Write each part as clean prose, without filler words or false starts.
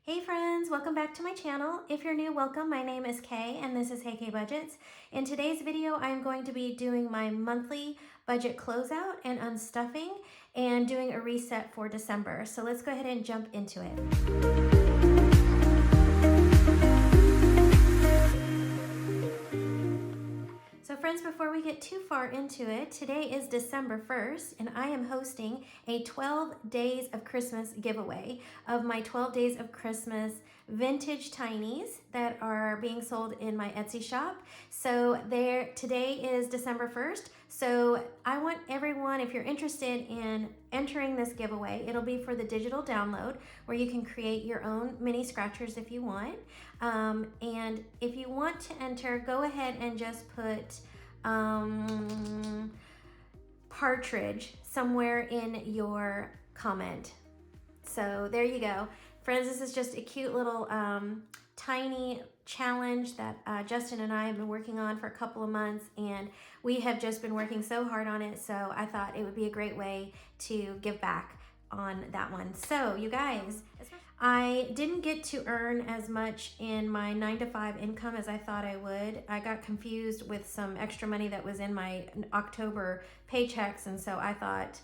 Hey friends, welcome back to my channel. If you're new, welcome. My name is Kay and this is Hey Kay Budgets. In today's video, I'm going to be doing my monthly budget closeout and unstuffing and doing a reset for December. So let's go ahead and jump into it. So friends, before we get too far into it, today is December 1st and I am hosting a 12 Days of Christmas giveaway of my 12 Days of Christmas vintage tinies that are being sold in my Etsy shop. So today is December 1st. So I want everyone, if you're interested in entering this giveaway, it'll be for the digital download where you can create your own mini scratchers if you want. And if you want to enter, go ahead and just put partridge somewhere in your comment. So there you go. Friends, this is just a cute little tiny challenge that Justin and I have been working on for a couple of months, and we have just been working so hard on it, so I thought it would be a great way to give back on that one. So you guys, I didn't get to earn as much in my 9-to-5 income as I thought I would. I got confused with some extra money that was in my October paychecks, and so I thought,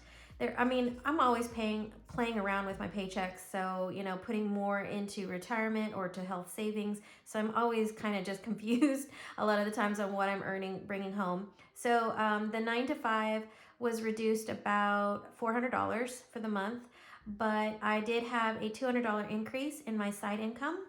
I'm always playing around with my paychecks, so, putting more into retirement or to health savings. So I'm always kind of just confused a lot of the times on what I'm bringing home. So the 9-to-5 was reduced about $400 for the month, but I did have a $200 increase in my side income.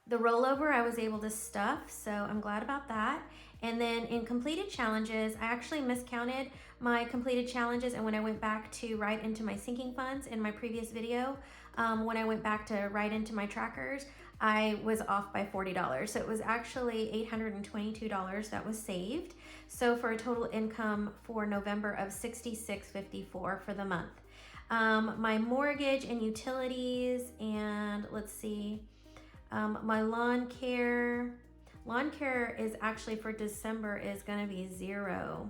The rollover I was able to stuff, so I'm glad about that. And then in completed challenges, I actually miscounted my completed challenges, and when I went back to write into my sinking funds in my previous video, when I went back to write into my trackers, I was off by $40. So it was actually $822 that was saved. So for a total income for November of $66.54 for the month. My mortgage and utilities, and let's see, my lawn care is actually for December is going to be $0.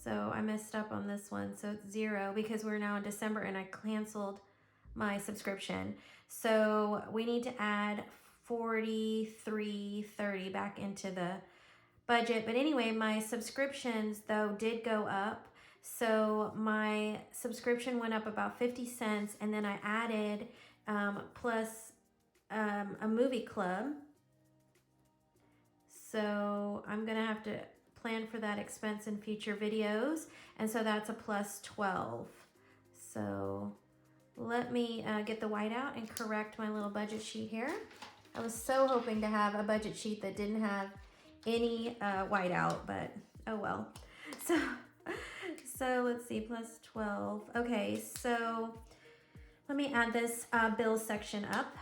So I messed up on this one. So it's $0 because we're now in December and I canceled my subscription. So we need to add $43.30 back into the budget. But anyway, my subscriptions though did go up. So my subscription went up about 50 cents, and then I added plus a movie club. So I'm gonna have to plan for that expense in future videos, and so that's a plus 12. So let me get the white out and correct my little budget sheet here. I was so hoping to have a budget sheet that didn't have any white out, but oh well. So let's see, plus 12. Okay, so let me add this bill section up.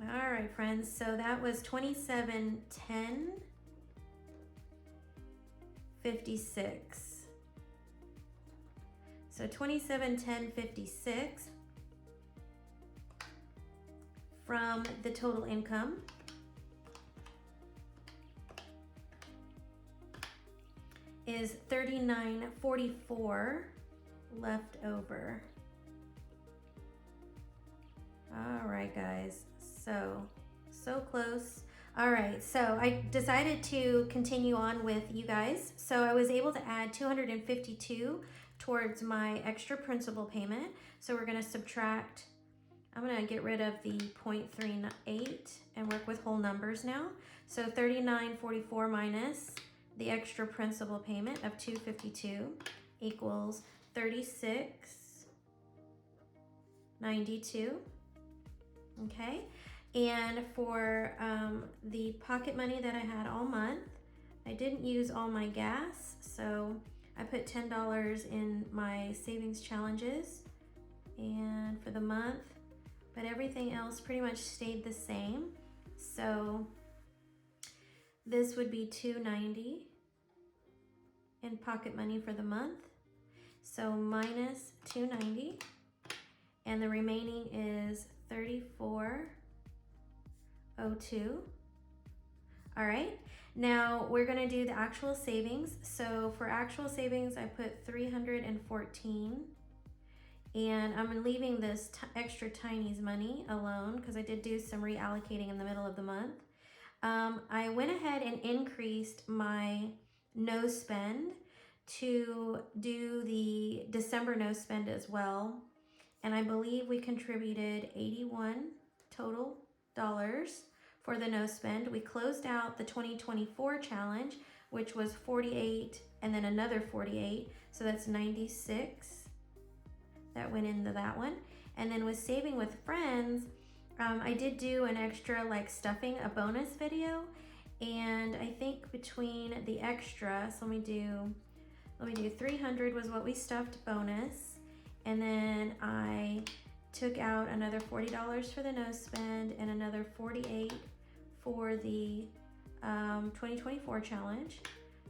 All right, friends, so that was $27.10.56. So $27.10.56 from the total income is $39.44 left over. All right, guys, so close. All right, so I decided to continue on with you guys. So I was able to add $252 towards my extra principal payment. So we're gonna subtract, I'm gonna get rid of the 0.38 and work with whole numbers now. So $39.44 minus the extra principal payment of $252 equals $36.92. Okay, and for the pocket money that I had all month, I didn't use all my gas, so I put $10 in my savings challenges and for the month, but everything else pretty much stayed the same. So this would be $290 in pocket money for the month. So minus $290, and the remaining is $34.02. All right, now we're gonna do the actual savings. So for actual savings, I put 314, and I'm leaving this extra Tiny's money alone because I did do some reallocating in the middle of the month. I went ahead and increased my no spend to do the December no spend as well. And I believe we contributed 81 total dollars for the no spend. We closed out the 2024 challenge, which was 48 and then another 48. So that's 96 that went into that one. And then with Saving with Friends, I did do an extra like stuffing, a bonus video. And I think between the extra, so let me do 300 was what we stuffed bonus. And then I took out another $40 for the no spend and another 48 for the 2024 challenge.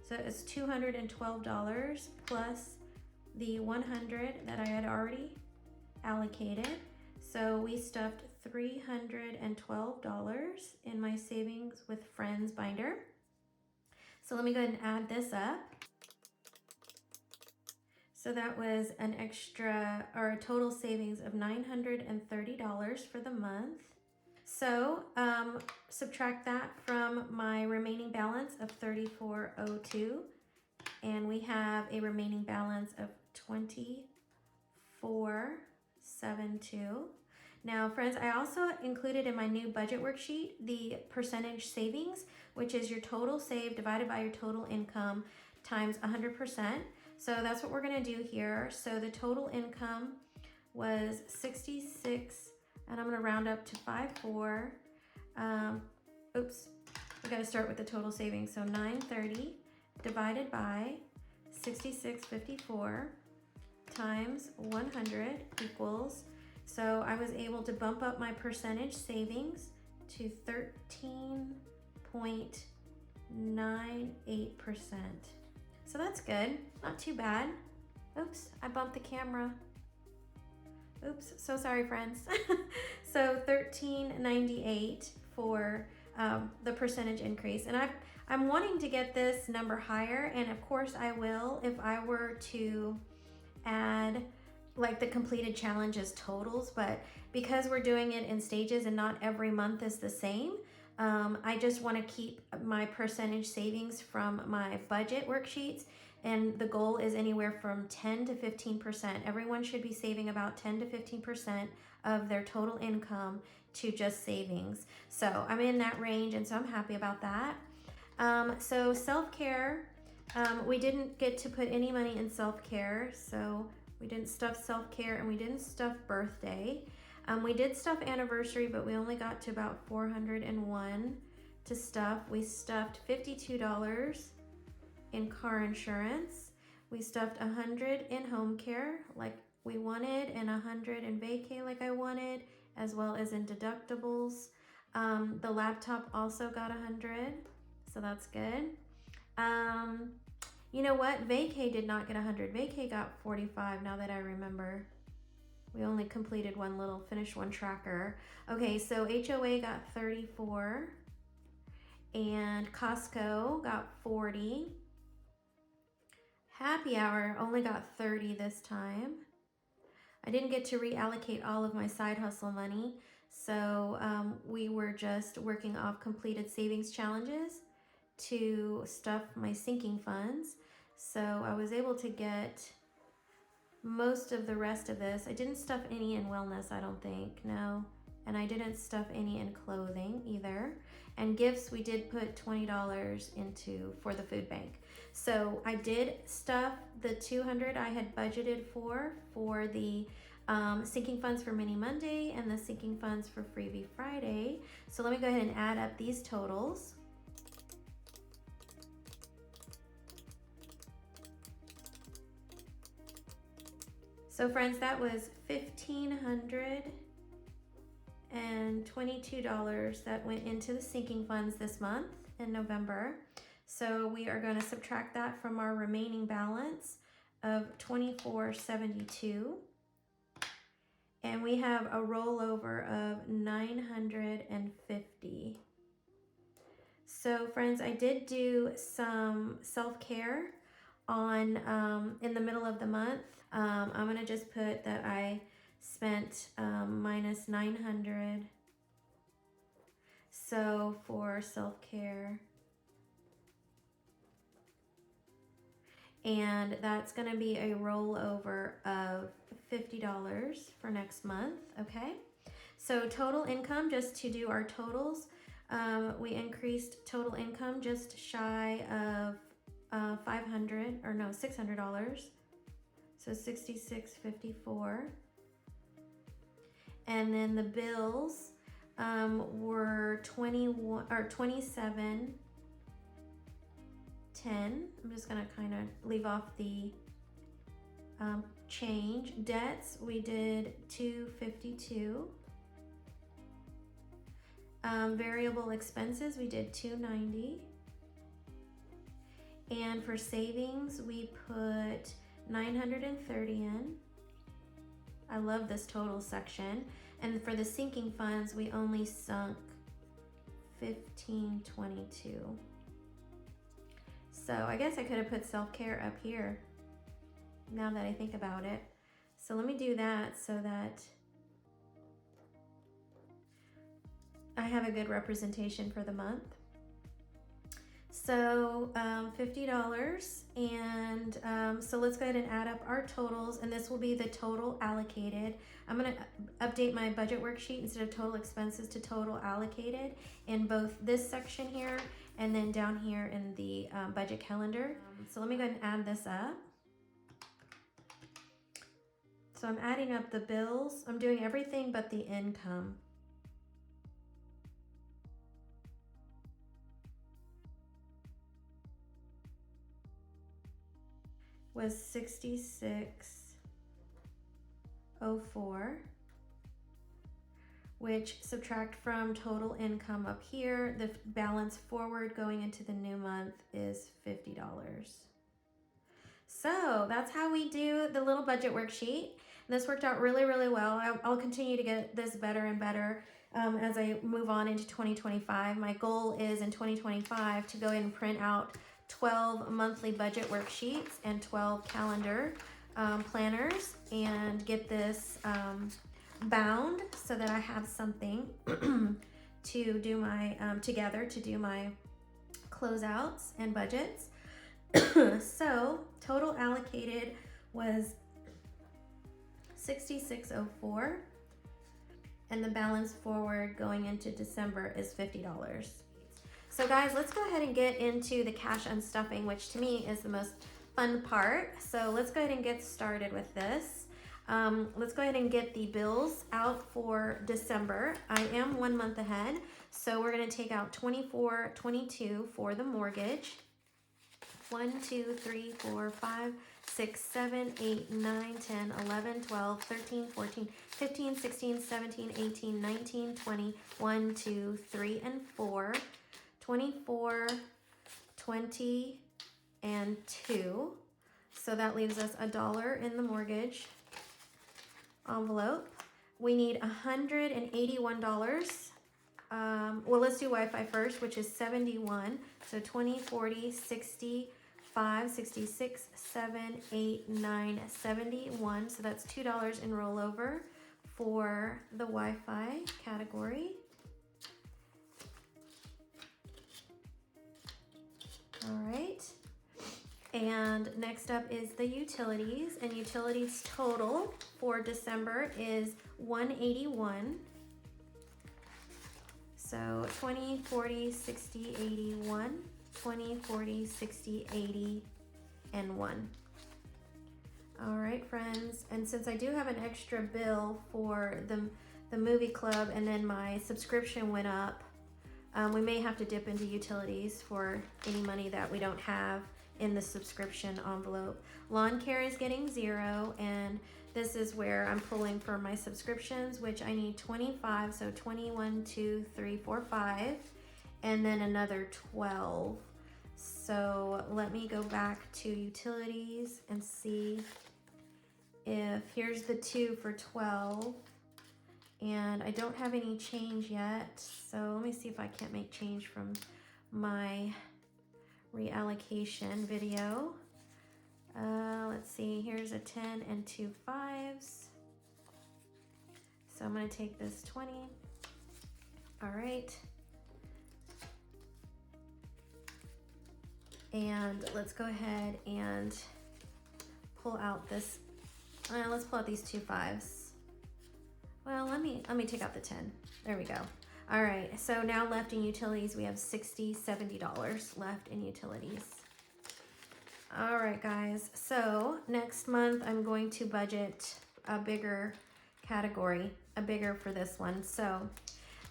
So it's $212 plus the 100 that I had already allocated. So we stuffed $312 in my Savings with Friends binder. So let me go ahead and add this up. So that was an extra, or a total savings of $930 for the month. So subtract that from my remaining balance of $34.02, and we have a remaining balance of $24.72. Now, friends, I also included in my new budget worksheet the percentage savings, which is your total save divided by your total income times 100%. So that's what we're gonna do here. So the total income was 66, and I'm gonna round up to 54. Oops, we gotta start with the total savings. So 930 divided by 66.54 times 100 equals, so I was able to bump up my percentage savings to 13.98%. So that's good, not too bad. Oops, I bumped the camera. Oops, so sorry, friends. So 13.98 for the percentage increase. And I'm wanting to get this number higher, and of course I will if I were to add like the completed challenges totals, but because we're doing it in stages and not every month is the same, I just want to keep my percentage savings from my budget worksheets, and the goal is anywhere from 10 to 15%. Everyone should be saving about 10 to 15% of their total income to just savings. So I'm in that range, and so I'm happy about that. So self-care, we didn't get to put any money in self-care, so we didn't stuff self-care and we didn't stuff birthday. We did stuff anniversary, but we only got to about 401 to stuff. We stuffed $52 in car insurance. We stuffed 100 in home care like we wanted, and 100 in vacay like I wanted, as well as in deductibles. The laptop also got 100, so that's good. You know what? Vacay did not get 100. Vacay got 45, now that I remember. We only completed finished one tracker. Okay, so HOA got 34, and Costco got 40. Happy Hour only got 30 this time. I didn't get to reallocate all of my side hustle money, so we were just working off completed savings challenges to stuff my sinking funds. So I was able to get most of the rest of this. I didn't stuff any in wellness, I don't think, no. And I didn't stuff any in clothing either. And gifts, we did put $20 into for the food bank. So I did stuff the 200 I had budgeted for the sinking funds for Mini Monday and the sinking funds for Freebie Friday. So let me go ahead and add up these totals. So friends, that was $1,522 that went into the sinking funds this month in November. So we are going to subtract that from our remaining balance of $24.72. And we have a rollover of $950. So friends, I did do some self-care on in the middle of the month. I'm gonna just put that I spent minus 900. So for self-care, and that's gonna be a rollover of $50 for next month, okay? So total income, just to do our totals, we increased total income just shy of $600. So $66.54. And then the bills were 21 or 27.10. I'm just gonna kind of leave off the change. Debts, we did 252. Variable expenses, we did 290. And for savings, we put 930 in. I love this total section. And for the sinking funds, we only sunk 1522. So I guess I could have put self-care up here now that I think about it. So let me do that so that I have a good representation for the month. So $50, and so let's go ahead and add up our totals, and this will be the total allocated. I'm going to update my budget worksheet instead of total expenses to total allocated in both this section here and then down here in the budget calendar. So let me go ahead and add this up. So I'm adding up the bills. I'm doing everything but the income. Was 6604, which subtract from total income up here, the balance forward going into the new month is $50. So that's how we do the little budget worksheet. This worked out really, really well. I'll continue to get this better and better as I move on into 2025. My goal is in 2025 to go ahead and print out 12 monthly budget worksheets and 12 calendar planners and get this bound so that I have something to do my together to do my closeouts and budgets. So total allocated was 6604, and the balance forward going into December is $50. So guys, let's go ahead and get into the cash unstuffing, which to me is the most fun part. So let's go ahead and get started with this. Let's go ahead and get the bills out for December. I am 1 month ahead, so we're going to take out $24.22 for the mortgage. 1, 2, 3, 4, 5, 6, 7, 8, 9, 10, 11, 12, 13, 14, 15, 16, 17, 18, 19, 20, 1, 2, 3, and 4. 24, 20, and 2. So that leaves us $1 in the mortgage envelope. We need $181. Well, let's do Wi-Fi first, which is 71. So 20, 40, 65, 66, 7, 8, 9, 71. So that's $2 in rollover for the Wi-Fi category. All right, and next up is the utilities, and utilities total for December is $181. So 20, 40, 60, 81, 20, 40, 60, 80, and 1. All right, friends, and since I do have an extra bill for the movie club, and then my subscription went up, we may have to dip into utilities for any money that we don't have in the subscription envelope. Lawn care is getting 0, and this is where I'm pulling for my subscriptions, which I need 25, so 21, 2, 3, 4, 5, and then another 12. So let me go back to utilities and see if here's the 2 for 12. And I don't have any change yet, so let me see if I can't make change from my reallocation video. Let's see, here's a 10 and 2 5s. So I'm going to take this 20. All right. And let's go ahead and pull out this. Let's pull out these 2 5s. Well, let me take out the 10. There we go. All right, so now left in utilities, we have $60, $70 left in utilities. All right, guys, so next month I'm going to budget a bigger category, a bigger for this one. So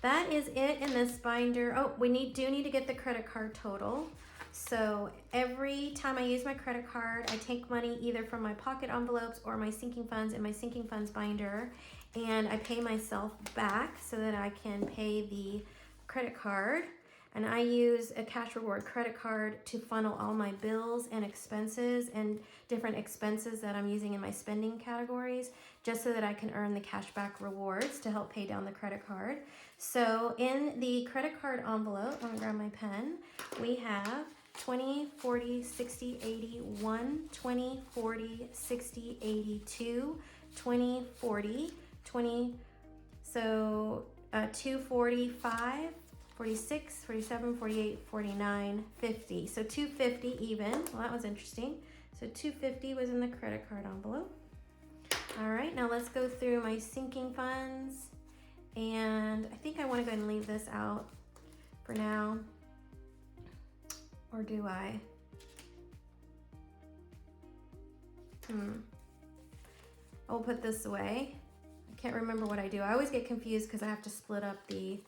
that is it in this binder. Oh, we do need to get the credit card total. So every time I use my credit card, I take money either from my pocket envelopes or my sinking funds in my sinking funds binder, and I pay myself back so that I can pay the credit card. And I use a cash reward credit card to funnel all my bills and expenses and different expenses that I'm using in my spending categories, just so that I can earn the cashback rewards to help pay down the credit card. So in the credit card envelope, let me grab my pen, we have 20, 40, 60, 80, 1, 20, 40, 60, 82, 20, 40, 20, so 245, 46, 47, 48, 49, 50. So 250 even. Well, that was interesting. So 250 was in the credit card envelope. All right, now let's go through my sinking funds. And I think I want to go ahead and leave this out for now. Or do I? I'll put this away. I can't remember what I do. I always get confused because I have to split up the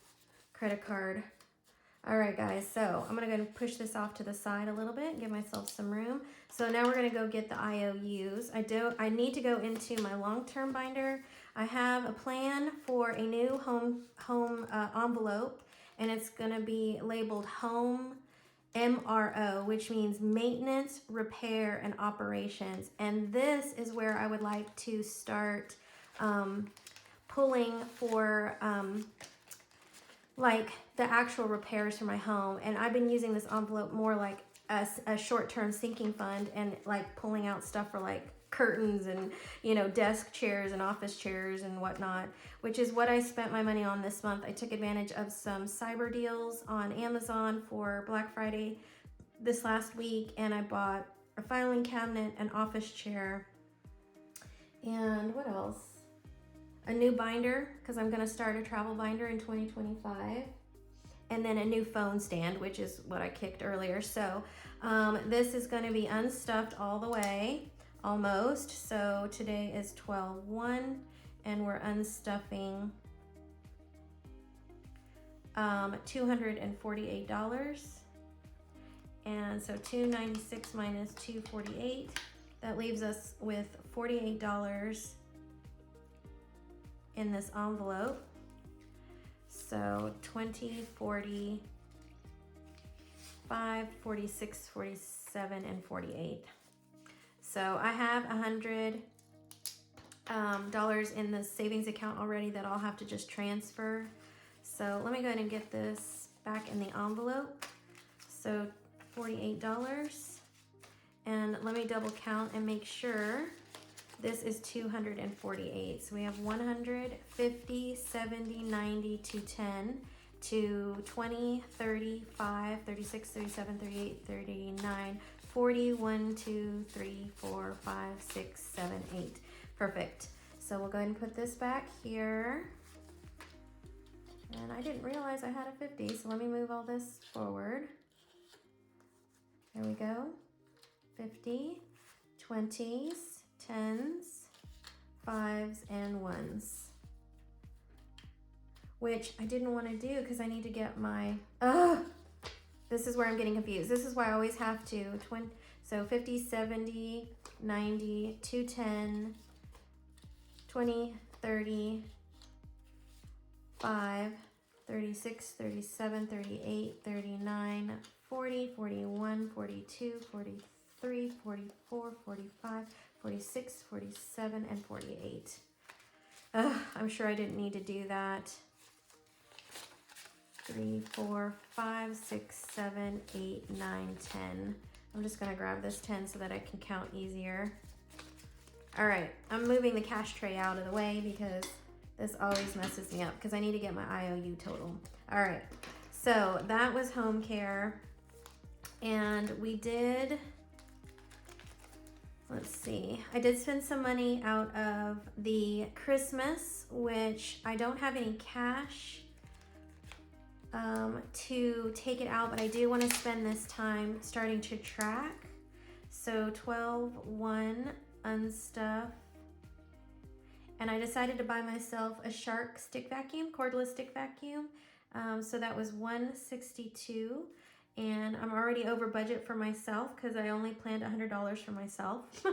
credit card. All right, guys, so I'm gonna go and push this off to the side a little bit, give myself some room. So now we're gonna go get the IOUs. I need to go into my long-term binder. I have a plan for a new home envelope, and it's gonna be labeled Home MRO, which means Maintenance, Repair, and Operations. And this is where I would like to start pulling for like the actual repairs for my home. And I've been using this envelope more like a short-term sinking fund, and like pulling out stuff for like curtains and, you know, desk chairs and office chairs and whatnot, which is what I spent my money on this month. I took advantage of some cyber deals on Amazon for Black Friday this last week, and I bought a filing cabinet, an office chair, and what else? A new binder, because I'm going to start a travel binder in 2025, and then a new phone stand, which is what I kicked earlier. So this is going to be unstuffed all the way, almost. So today is 12/1, and we're unstuffing $248. And so $296 minus $248, that leaves us with $48 in this envelope. So 20, 40, 5, 46, 47, and 48. So I have $100 in the savings account already that I'll have to just transfer. So let me go ahead and get this back in the envelope. So $48. And let me double count and make sure this is 248. So we have 100, 50, 70, 90, 210, to 20, 30, 5, 36, 37, 38, 39, 40, 1, 2, 3, 4, 5, 6, 7, 8. Perfect. So we'll go ahead and put this back here. And I didn't realize I had a 50, so let me move all this forward. There we go. 50, 20s, 10s, 5s, and 1s. Which I didn't want to do because I need to get my, this is where I'm getting confused. This is why I always have to, so 50, 70, 90, 210, 20, 30, 5, 36, 37, 38, 39, 40, 41, 42, 43, 44, 45, 46, 47, and 48. I'm sure I didn't need to do that. 3, 4, 5, 6, 7, 8, 9, 10. I'm just gonna grab this 10 so that I can count easier. All right, I'm moving the cash tray out of the way because this always messes me up because I need to get my IOU total. All right, so that was home care. And we did, let's see, I did spend some money out of the Christmas, which I don't have any cash to take it out, but I do want to spend this time starting to track. So 12.1 unstuff. And I decided to buy myself a Shark stick vacuum, cordless stick vacuum. So that was $162. And I'm already over budget for myself because I only planned $100 for myself.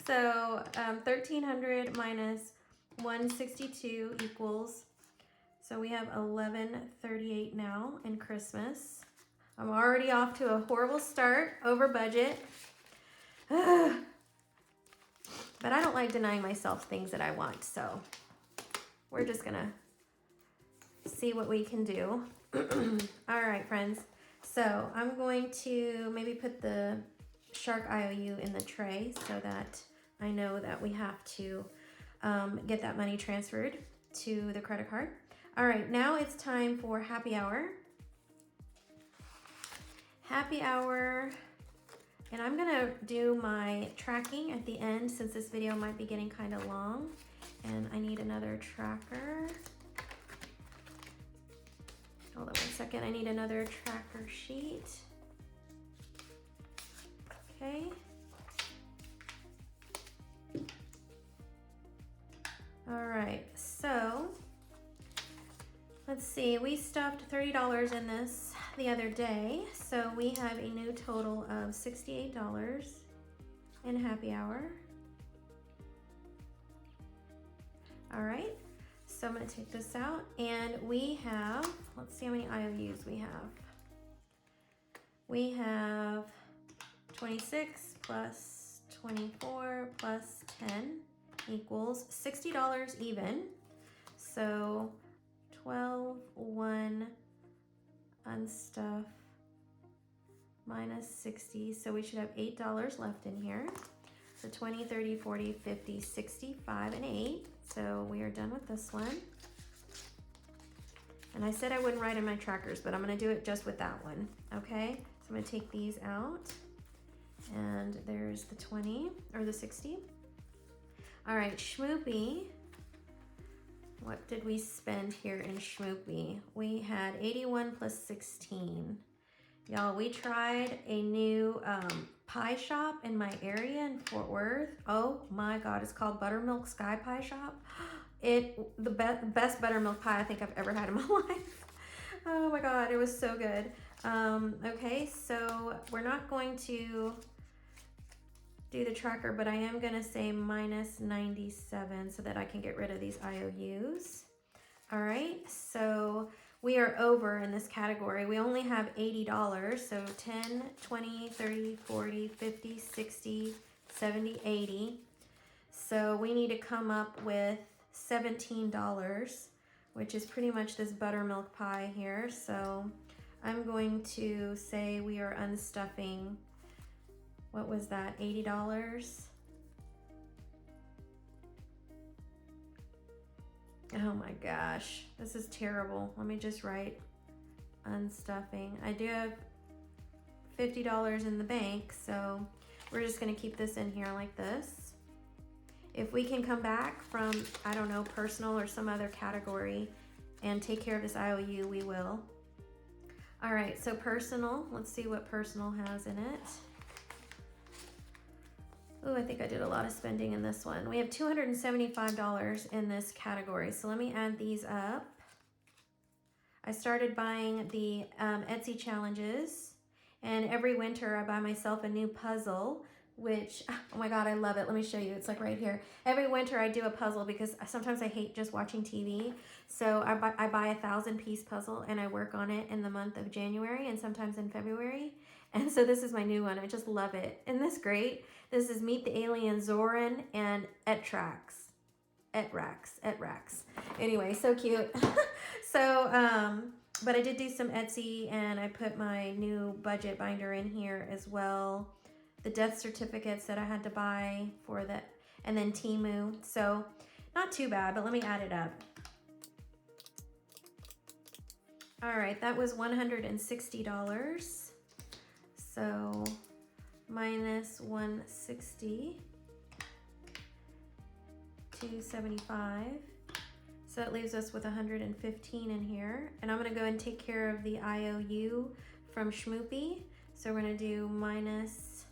So 1,300 minus 162 equals, so we have 1138 now in Christmas. I'm already off to a horrible start, over budget. But I don't like denying myself things that I want, so we're just gonna see what we can do. All right, friends. So I'm going to maybe put the Shark IOU in the tray so that I know that we have to get that money transferred to the credit card. All right, now it's time for happy hour. Happy hour, and I'm gonna do my tracking at the end since this video might be getting kind of long, and I need another tracker. Hold on 1 second, I need another tracker sheet. Okay. All right, so let's see, we stuffed $30 in this the other day, so we have a new total of $68 in happy hour. All right, so I'm gonna take this out, and we have, let's see how many IOUs we have. We have 26 plus 24 plus 10 equals $60 even. So 12.1 unstuff minus 60. So we should have $8 left in here. So 20, 30, 40, 50, 65, and 8. So we are done with this one. And I said I wouldn't write in my trackers, but I'm gonna do it just with that one, okay? So I'm gonna take these out. And there's the 20, or the 60. All right, Schmoopy. What did we spend here in Schmoopy? We had 81 plus 16. Y'all, we tried a new pie shop in my area in Fort Worth. Oh my God, it's called Buttermilk Sky Pie Shop. The best buttermilk pie I think I've ever had in my life. Oh my God, it was so good. Okay, so we're not going to do the tracker, but I am gonna say minus 97 so that I can get rid of these IOUs. All right, so we are over in this category. We only have $80, so 10, 20, 30, 40, 50, 60, 70, 80. So we need to come up with $17, which is pretty much this buttermilk pie here. So I'm going to say we are unstuffing, what was that, $80? Oh my gosh, this is terrible. Let me just write unstuffing. I do have $50 in the bank, so we're just gonna keep this in here like this. If we can come back from, I don't know, personal or some other category and take care of this IOU, we will. All right, so personal, let's see what personal has in it. Oh, I think I did a lot of spending in this one. We have $275 in this category. So let me add these up. I started buying the Etsy challenges, and every winter I buy myself a new puzzle, which, oh my God, I love it. Let me show you. It's like right here. Every winter I do a puzzle because sometimes I hate just watching TV. So I buy a 1,000-piece puzzle and I work on it in the month of January and sometimes in February. And so this is my new one. I just love it. Isn't this great? This is Meet the Alien Zoran and Etrax. Anyway, so cute. So But I did do some Etsy, and I put my new budget binder in here as well. The death certificates that I had to buy for that, and then Temu. So not too bad, but let me add it up. All right, that was $160. So minus 160, 275. So that leaves us with 115 in here. And I'm gonna go and take care of the IOU from Schmoopy. So we're gonna do minus,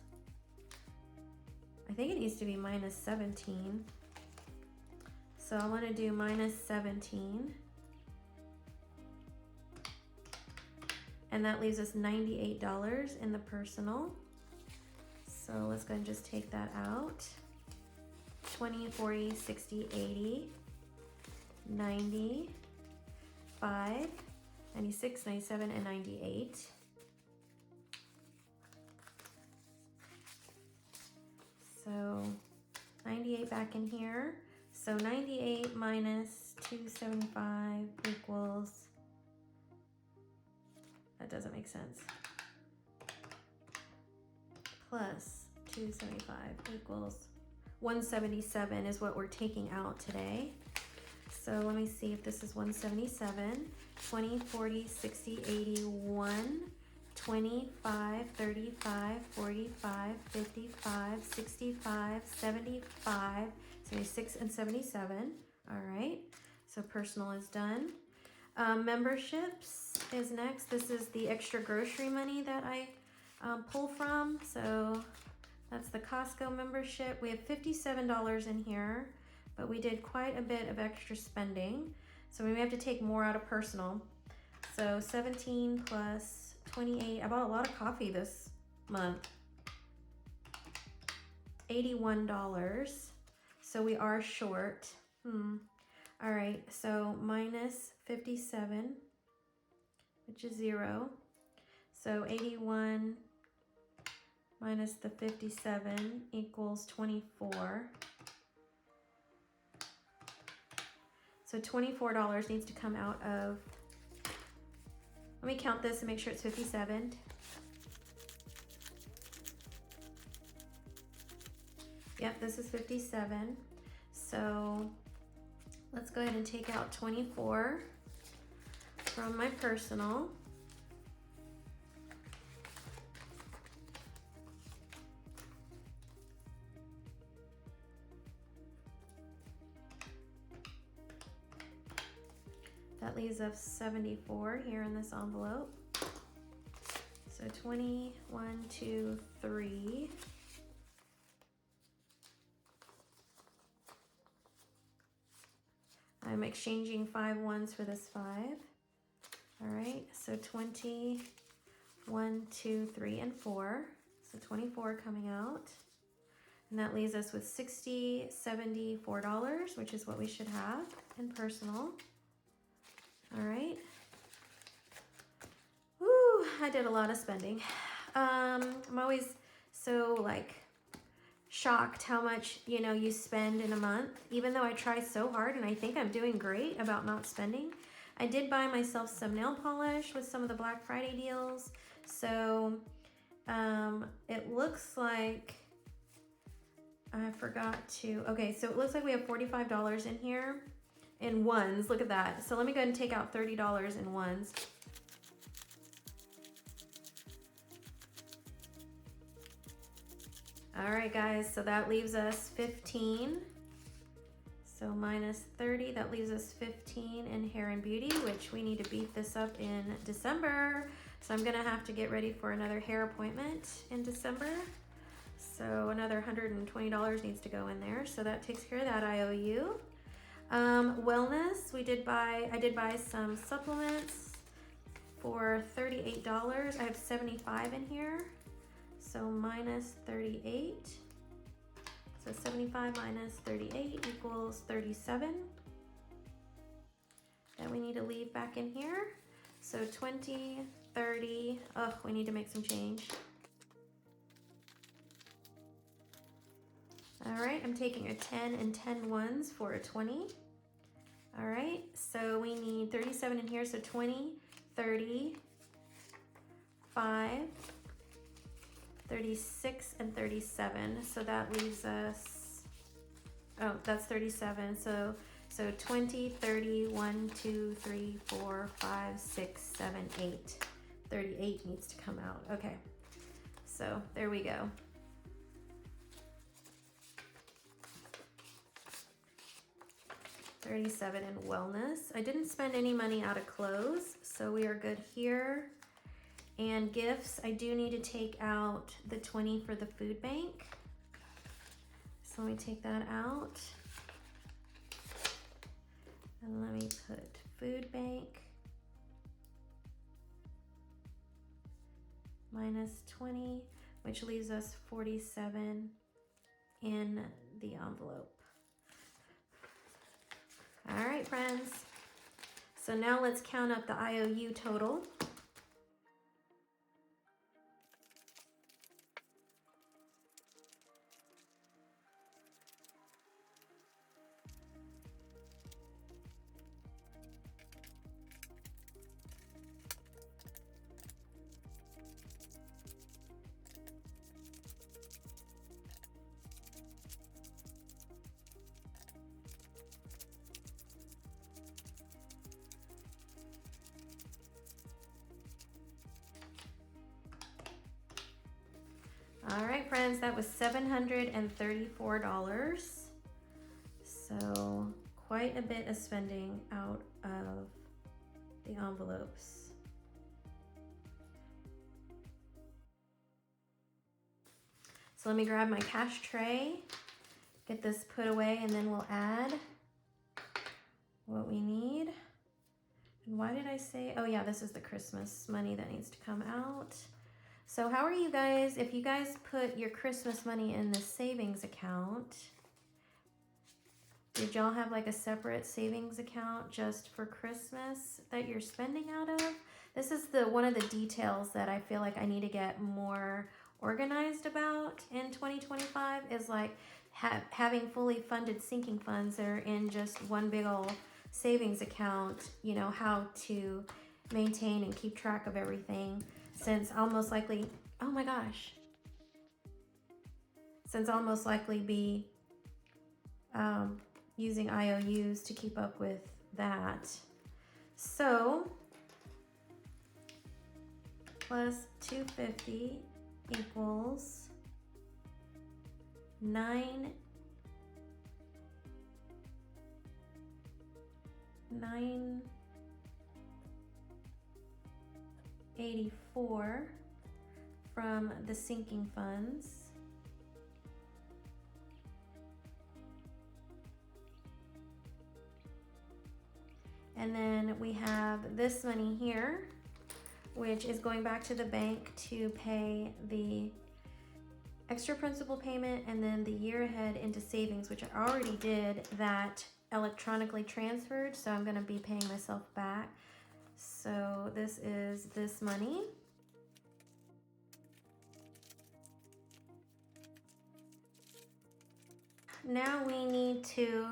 I think it needs to be minus 17. So I wanna do minus 17. And that leaves us $98 in the personal. So let's go and just take that out. 20, 40, 60, 80. 95, 96, 97, and 98. So 98 back in here. So 98 minus 275 equals, that doesn't make sense, plus 275 equals 177 is what we're taking out today. So let me see if this is 177, 20, 40, 60, 81, 25, 35, 45, 55, 65, 75, 76, and 77. All right, so personal is done. Memberships is next. This is the extra grocery money that I pull from. So that's the Costco membership. We have $57 in here, but we did quite a bit of extra spending. So we may have to take more out of personal. So 17 plus 28, I bought a lot of coffee this month. $81, so we are short. All right, so minus 57, which is 0. So 81 minus the 57 equals 24. So $24 needs to come out of, let me count this and make sure it's 57. Yep, this is 57. So let's go ahead and take out 24 from my personal. That leaves us 74 here in this envelope. So 20, 1, 2, 3. I'm exchanging 5 ones for this 5. All right, so 20, 1, 2, 3, and 4. So 24 coming out. And that leaves us with $60, $74, which is what we should have in personal. All right. Woo, I did a lot of spending. I'm always so like shocked how much, you know, you spend in a month, even though I try so hard and I think I'm doing great about not spending. I did buy myself some nail polish with some of the Black Friday deals. So it looks like I forgot to, okay, so it looks like we have $45 in here in ones. Look at that. So let me go ahead and take out $30 in ones. All right, guys, so that leaves us 15. So minus 30, that leaves us 15 in hair and beauty, which we need to beef this up in December. So I'm gonna have to get ready for another hair appointment in December. So another $120 needs to go in there. So that takes care of that IOU. Wellness, I did buy some supplements for $38. I have 75 in here. So minus 38. So 75 minus 38 equals 37. That we need to leave back in here. So 20, 30, oh, we need to make some change. All right, I'm taking a 10 and 10 ones for a 20. All right, so we need 37 in here, so 20, 35, 36, and 37. So that leaves us, oh, that's 37. So 20, 30, 1, 2, 3, 4, 5, 6, 7, 8. 38 needs to come out. Okay, so there we go. $37 in wellness. I didn't spend any money out of clothes, so we are good here. And gifts, I do need to take out the 20 for the food bank. So let me take that out. And let me put food bank minus 20, which leaves us 47 in the envelope. All right, friends. So now let's count up the IOU total. All right, friends, that was $734. So quite a bit of spending out of the envelopes. So let me grab my cash tray, get this put away, and then we'll add what we need. And why did I say, oh yeah, this is the Christmas money that needs to come out. So how are you guys, if you guys put your Christmas money in the savings account, did y'all have like a separate savings account just for Christmas that you're spending out of? This is one of the details that I feel like I need to get more organized about in 2025 is like having fully funded sinking funds that are in just one big old savings account, you know, how to maintain and keep track of everything. Since I'll most likely, oh my gosh, since I'll most likely be using IOUs to keep up with that. So, plus 250 equals 984 from the sinking funds. And then we have this money here, which is going back to the bank to pay the extra principal payment and then the year ahead into savings, which I already did that electronically transferred. So I'm going to be paying myself back. So this is this money. Now we need to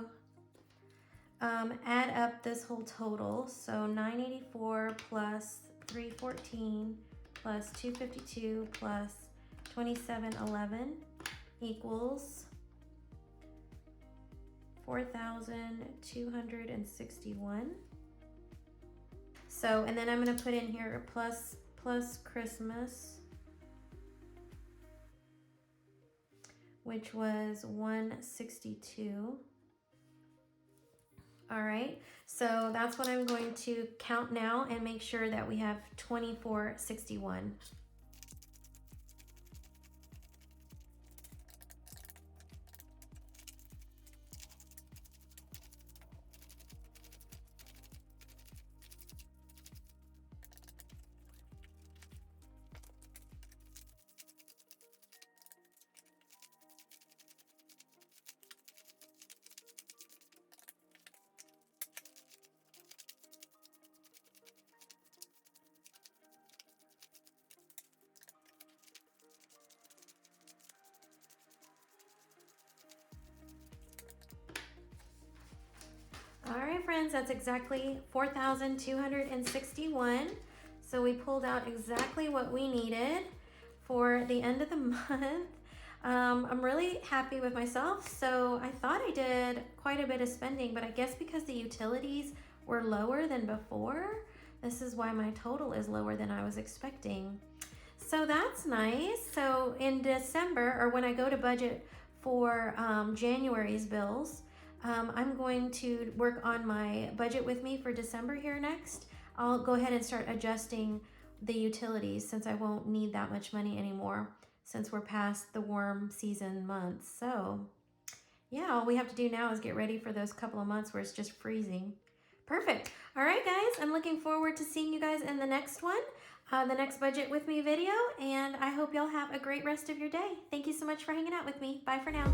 add up this whole total. So 984 plus 314 plus 252 plus 2711 equals 4,261. So, and then I'm going to put in here plus Christmas, which was 162. All right, so that's what I'm going to count now and make sure that we have 2461. All right, friends, that's exactly 4,261. So we pulled out exactly what we needed for the end of the month. I'm really happy with myself. So I thought I did quite a bit of spending, but I guess because the utilities were lower than before, this is why my total is lower than I was expecting. So that's nice. So in December, or when I go to budget for January's bills, I'm going to work on my budget with me for December here next. I'll go ahead and start adjusting the utilities since I won't need that much money anymore since we're past the warm season months. So yeah, all we have to do now is get ready for those couple of months where it's just freezing. Perfect. All right, guys, I'm looking forward to seeing you guys in the next one, the next Budget With Me video, and I hope y'all have a great rest of your day. Thank you so much for hanging out with me. Bye for now.